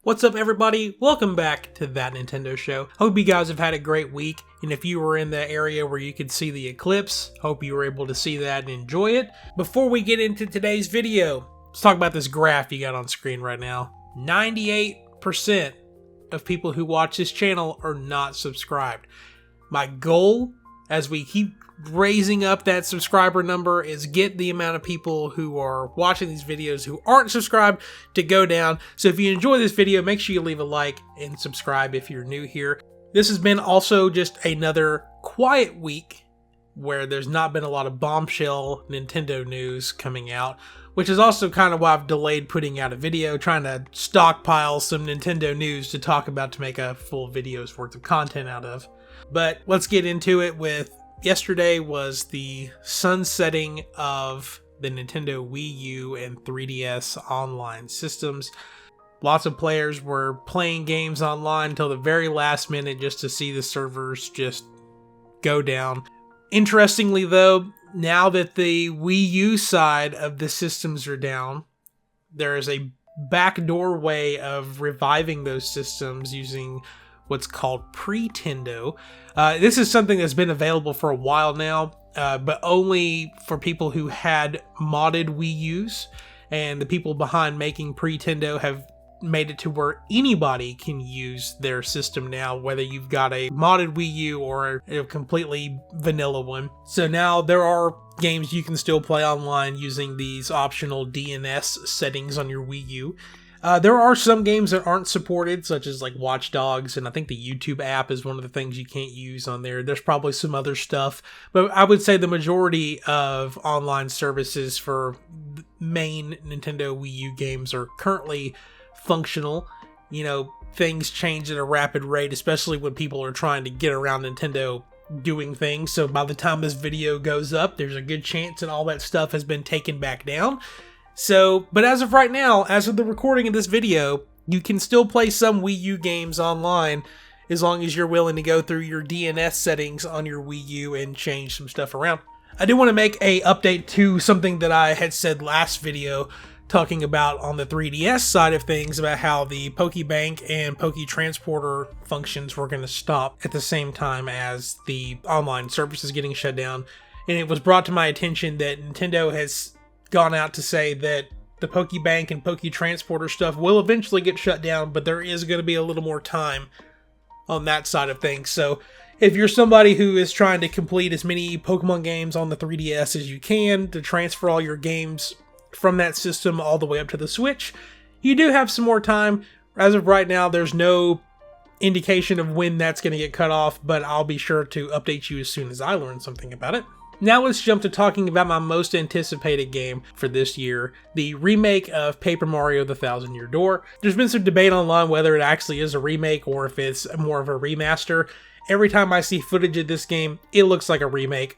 What's up, everybody? Welcome back to That Nintendo Show. Hope you guys have had a great week, and if you were in the area where you could see the eclipse, hope you were able to see that and enjoy it. Before we get into today's video, let's talk about this graph you got on screen right now. 98% of people who watch this channel are not subscribed. My goal, as we keep raising up that subscriber number, is get the amount of people who are watching these videos who aren't subscribed to go down. So if you enjoy this video, make sure you leave a like and subscribe if you're new here. This has been also just another quiet week where there's not been a lot of bombshell Nintendo news coming out, which is also kind of why I've delayed putting out a video, trying to stockpile some Nintendo news to talk about to make a full video's worth of content out of. But let's get into it with yesterday was the sunsetting of the Nintendo Wii U and 3DS online systems. Lots of players were playing games online until the very last minute just to see the servers just go down. Interestingly though, now that the Wii U side of the systems are down, there is a backdoor way of reviving those systems using what's called Pretendo. This is something that's been available for a while now, but only for people who had modded Wii U's, and the people behind making Pretendo have made it to where anybody can use their system now, whether you've got a modded Wii U or a completely vanilla one. So now there are games you can still play online using these optional DNS settings on your Wii U. There are some games that aren't supported, such as like Watch Dogs, and I think the YouTube app is one of the things you can't use on there. There's probably some other stuff, but I would say the majority of online services for main Nintendo Wii U games are currently functional. You know, things change at a rapid rate, especially when people are trying to get around Nintendo doing things. So by the time this video goes up, there's a good chance that all that stuff has been taken back down. So, but as of right now, as of the recording of this video, you can still play some Wii U games online as long as you're willing to go through your DNS settings on your Wii U and change some stuff around. I do want to make a update to something that I had said last video, talking about on the 3DS side of things about how the Pokebank and Poketransporter functions were going to stop at the same time as the online service is getting shut down. And it was brought to my attention that Nintendo has gone out to say that the Pokebank and Poketransporter stuff will eventually get shut down, but there is going to be a little more time on that side of things. So if you're somebody who is trying to complete as many Pokemon games on the 3DS as you can to transfer all your games from that system all the way up to the Switch, you do have some more time. As of right now, there's no indication of when that's going to get cut off, but I'll be sure to update you as soon as I learn something about it. Now let's jump to talking about my most anticipated game for this year, the remake of Paper Mario: The Thousand Year Door. There's been some debate online whether it actually is a remake or if it's more of a remaster. Every time I see footage of this game, it looks like a remake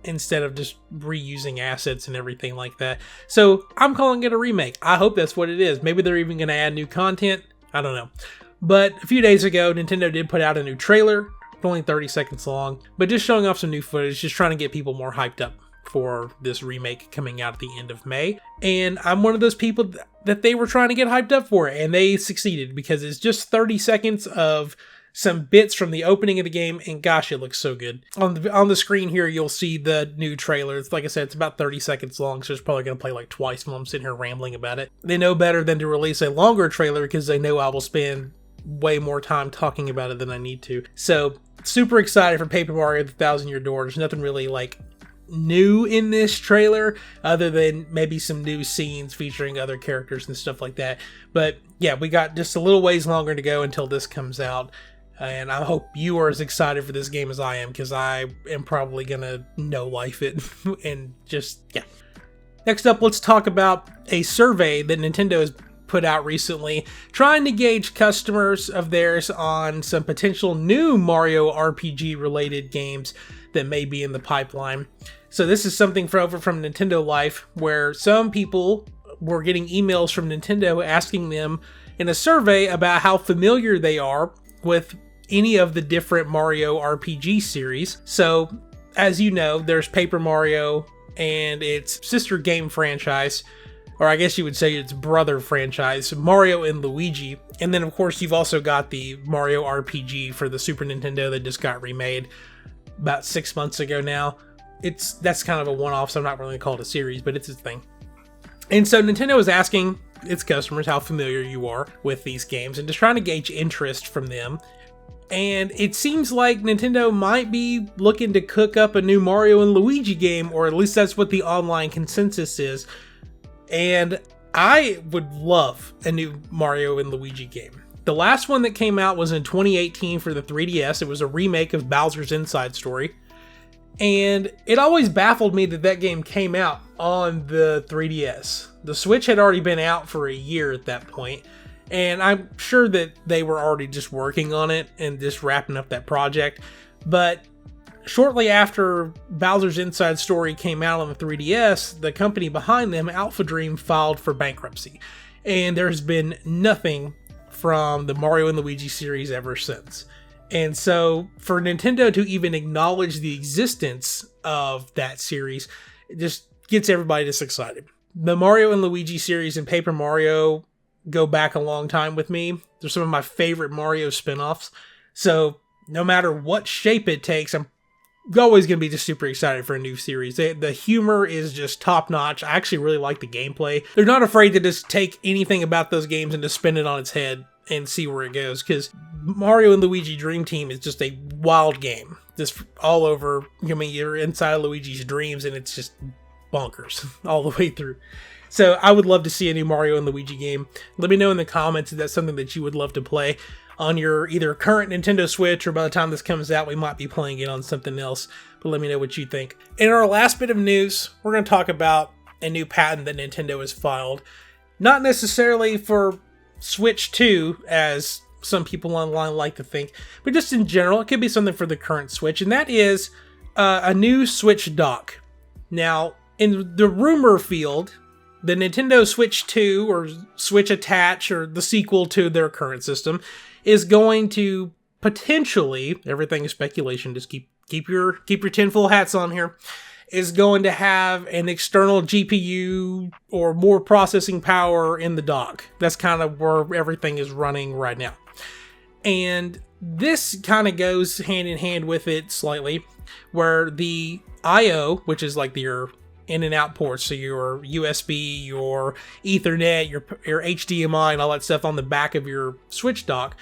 instead of just reusing assets and everything like that. So I'm calling it a remake. I hope that's what it is. Maybe they're even going to add new content. I don't know. But a few days ago, Nintendo did put out a new trailer. Only 30 seconds long, but just showing off some new footage, just trying to get people more hyped up for this remake coming out at the end of May. And I'm one of those people that they were trying to get hyped up for, and they succeeded because it's just 30 seconds of some bits from the opening of the game, and gosh, it looks so good. On the screen here, you'll see the new trailer. It's, like I said, it's about 30 seconds long, so it's probably going to play like twice while I'm sitting here rambling about it. They know better than to release a longer trailer because they know I will spend way more time talking about it than I need to. So super excited for Paper Mario: The Thousand Year Door. There's nothing really like new in this trailer other than maybe some new scenes featuring other characters and stuff like that. But yeah, we got just a little ways longer to go until this comes out. And I hope you are as excited for this game as I am, because I am probably gonna no-life it and just, yeah. Next up, let's talk about a survey that Nintendo has put out recently, trying to gauge customers of theirs on some potential new Mario RPG related games that may be in the pipeline. So this is something over from Nintendo Life, where some people were getting emails from Nintendo asking them in a survey about how familiar they are with any of the different Mario RPG series. So as you know, there's Paper Mario and its sister game franchise, or I guess you would say its brother franchise, Mario and Luigi. And then, of course, you've also got the Mario RPG for the Super Nintendo that just got remade about 6 months ago now. That's kind of a one-off, so I'm not really going to call it a series, but it's a thing. And so Nintendo is asking its customers how familiar you are with these games and just trying to gauge interest from them. And it seems like Nintendo might be looking to cook up a new Mario and Luigi game, or at least that's what the online consensus is. And I would love a new Mario and Luigi game. The last one that came out was in 2018 for the 3DS. It was a remake of Bowser's Inside Story. And it always baffled me that game came out on the 3DS. The Switch had already been out for a year at that point. And I'm sure that they were already just working on it and just wrapping up that project. But shortly after Bowser's Inside Story came out on the 3DS, the company behind them, Alpha Dream, filed for bankruptcy. And there's been nothing from the Mario and Luigi series ever since. And so for Nintendo to even acknowledge the existence of that series, it just gets everybody just excited. The Mario and Luigi series and Paper Mario go back a long time with me. They're some of my favorite Mario spin-offs. So no matter what shape it takes, I'm always going to be just super excited for a new series. The humor is just top-notch. I actually really like the gameplay. They're not afraid to just take anything about those games and just spin it on its head and see where it goes, because Mario and Luigi Dream Team is just a wild game. Just all over, I mean, you're inside Luigi's dreams and it's just bonkers all the way through. So I would love to see a new Mario and Luigi game. Let me know in the comments if that's something that you would love to play on your either current Nintendo Switch, or by the time this comes out, we might be playing it on something else. But let me know what you think. In our last bit of news, we're going to talk about a new patent that Nintendo has filed. Not necessarily for Switch 2, as some people online like to think, but just in general, it could be something for the current Switch, and that is a new Switch dock. Now, in the rumor field, the Nintendo Switch 2, or Switch Attach, or the sequel to their current system, is going to potentially, everything is speculation, just keep your tinfoil hats on here, is going to have an external GPU or more processing power in the dock. That's kind of where everything is running right now. And this kind of goes hand in hand with it slightly, where the I/O, which is like your in and out ports, so your USB, your Ethernet, your HDMI, and all that stuff on the back of your Switch dock,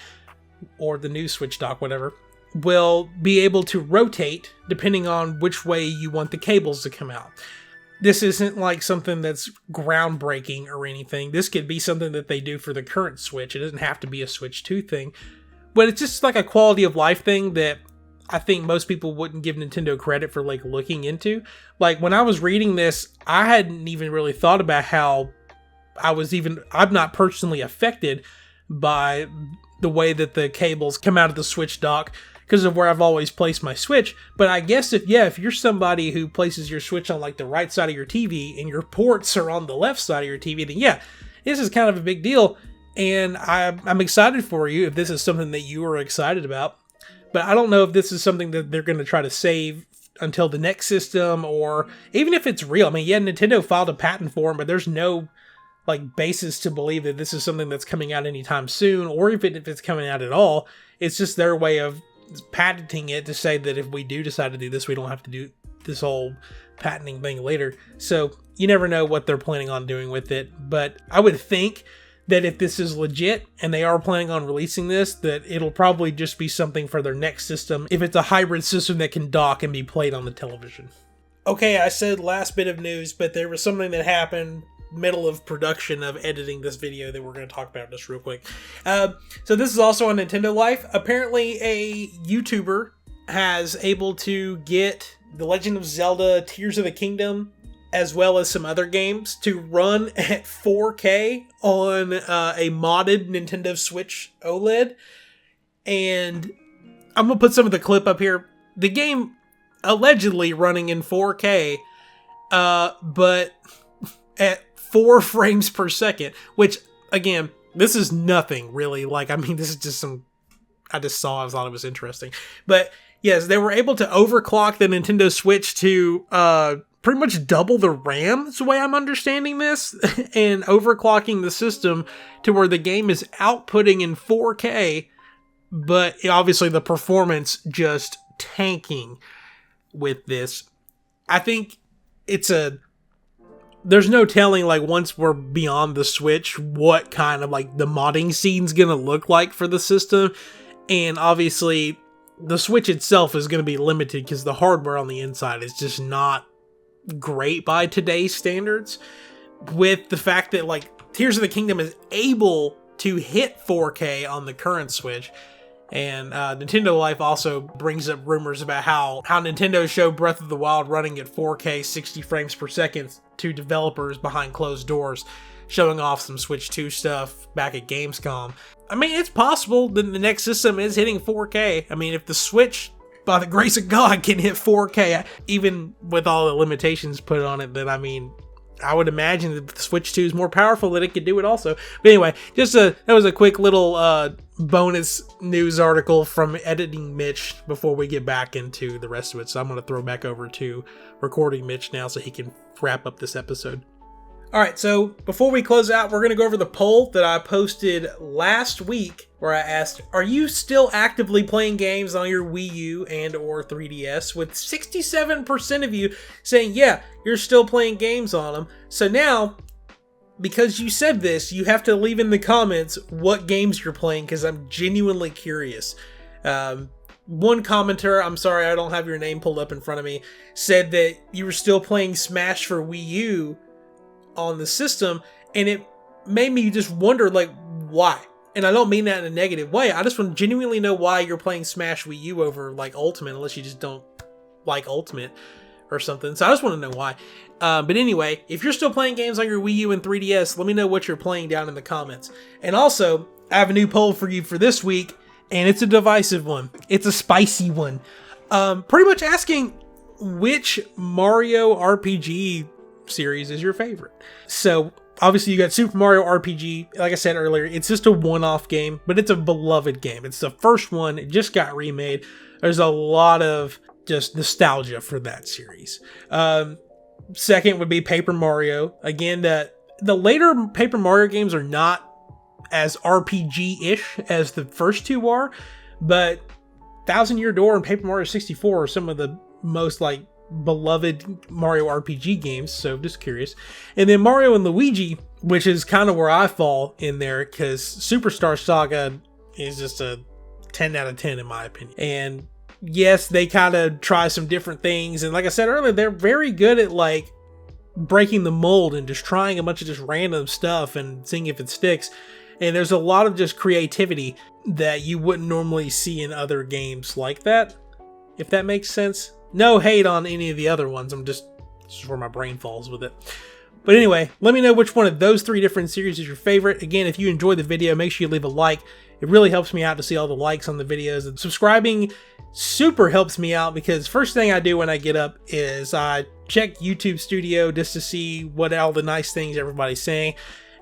or the new Switch dock, whatever, will be able to rotate depending on which way you want the cables to come out. This isn't like something that's groundbreaking or anything. This could be something that they do for the current Switch. It doesn't have to be a Switch 2 thing. But it's just like a quality of life thing that I think most people wouldn't give Nintendo credit for like looking into. Like when I was reading this, I hadn't even really thought about how I'm not personally affected by the way that the cables come out of the Switch dock because of where I've always placed my Switch. But I guess if you're somebody who places your Switch on like the right side of your TV and your ports are on the left side of your TV, then yeah, this is kind of a big deal. And I'm excited for you if this is something that you are excited about. But I don't know if this is something that they're going to try to save until the next system, or even if it's real. I mean, yeah, Nintendo filed a patent for them, but there's no like basis to believe that this is something that's coming out anytime soon, or even if it's coming out at all. It's just their way of patenting it to say that if we do decide to do this, we don't have to do this whole patenting thing later. So you never know what they're planning on doing with it. But I would think that if this is legit and they are planning on releasing this, that it'll probably just be something for their next system, if it's a hybrid system that can dock and be played on the television. Okay, I said last bit of news, but there was something that happened middle of production of editing this video that we're going to talk about just real quick. So this is also on Nintendo Life. Apparently a YouTuber has able to get The Legend of Zelda Tears of the Kingdom, as well as some other games, to run at 4K on a modded Nintendo Switch OLED. And I'm going to put some of the clip up here. The game allegedly running in 4K, but at 4 frames per second, which, again, this is nothing really. Like, I mean, this is just I thought it was interesting. But yes, they were able to overclock the Nintendo Switch to pretty much double the RAM, is the way I'm understanding this, and overclocking the system to where the game is outputting in 4K, but obviously the performance just tanking with this. I think there's no telling, like, once we're beyond the Switch, what kind of, like, the modding scene's gonna look like for the system. And obviously, the Switch itself is gonna be limited because the hardware on the inside is just not great by today's standards. With the fact that, like, Tears of the Kingdom is able to hit 4K on the current Switch. And Nintendo Life also brings up rumors about how Nintendo showed Breath of the Wild running at 4K 60 frames per second to developers behind closed doors, showing off some Switch 2 stuff back at Gamescom. I mean, it's possible that the next system is hitting 4K. I mean, if the Switch, by the grace of God, can hit 4K, even with all the limitations put on it, then I mean, I would imagine that the Switch 2 is more powerful, that it could do it also. But anyway, that was a quick little bonus news article from Editing Mitch before we get back into the rest of it. So I'm going to throw back over to Recording Mitch now so he can wrap up this episode. Alright, so before we close out, we're going to go over the poll that I posted last week where I asked, are you still actively playing games on your Wii U and or 3DS? With 67% of you saying, yeah, you're still playing games on them. So now, because you said this, you have to leave in the comments what games you're playing, because I'm genuinely curious. One commenter, I'm sorry I don't have your name pulled up in front of me, said that you were still playing Smash for Wii U on the system, and it made me just wonder, like, why? And I don't mean that in a negative way. I just want to genuinely know why you're playing Smash Wii U over, like, Ultimate, unless you just don't like Ultimate or something. So I just want to know why. But anyway, if you're still playing games on your Wii U and 3DS, let me know what you're playing down in the comments. And also, I have a new poll for you for this week, and it's a divisive one. It's a spicy one. Pretty much asking which Mario RPG series is your favorite. So obviously you got Super Mario RPG. Like I said earlier, it's just a one-off game, but it's a beloved game. It's the first one. It just got remade. There's a lot of just nostalgia for that series. Second would be Paper Mario. Again, the later Paper Mario games are not as RPG-ish as the first two are, but Thousand Year Door and Paper Mario 64 are some of the most, like, beloved Mario RPG games, so just curious. And then Mario and Luigi, which is kind of where I fall in there, because Superstar Saga is just a 10 out of 10 in my opinion. And yes, they kind of try some different things, and like I said earlier, they're very good at, like, breaking the mold and just trying a bunch of just random stuff and seeing if it sticks. And there's a lot of just creativity that you wouldn't normally see in other games like that, if that makes sense. No hate on any of the other ones. This is where my brain falls with it. But anyway, let me know which one of those three different series is your favorite. Again, if you enjoyed the video, make sure you leave a like. It really helps me out to see all the likes on the videos. And subscribing super helps me out, because first thing I do when I get up is I check YouTube Studio just to see what all the nice things everybody's saying.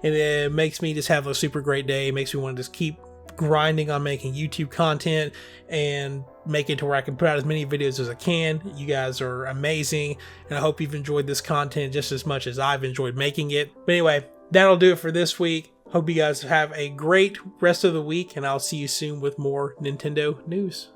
And it makes me just have a super great day. It makes me want to just keep grinding on making YouTube content and make it to where I can put out as many videos as I can. You guys are amazing, and I hope you've enjoyed this content just as much as I've enjoyed making it. But anyway, that'll do it for this week. Hope you guys have a great rest of the week, and I'll see you soon with more Nintendo news.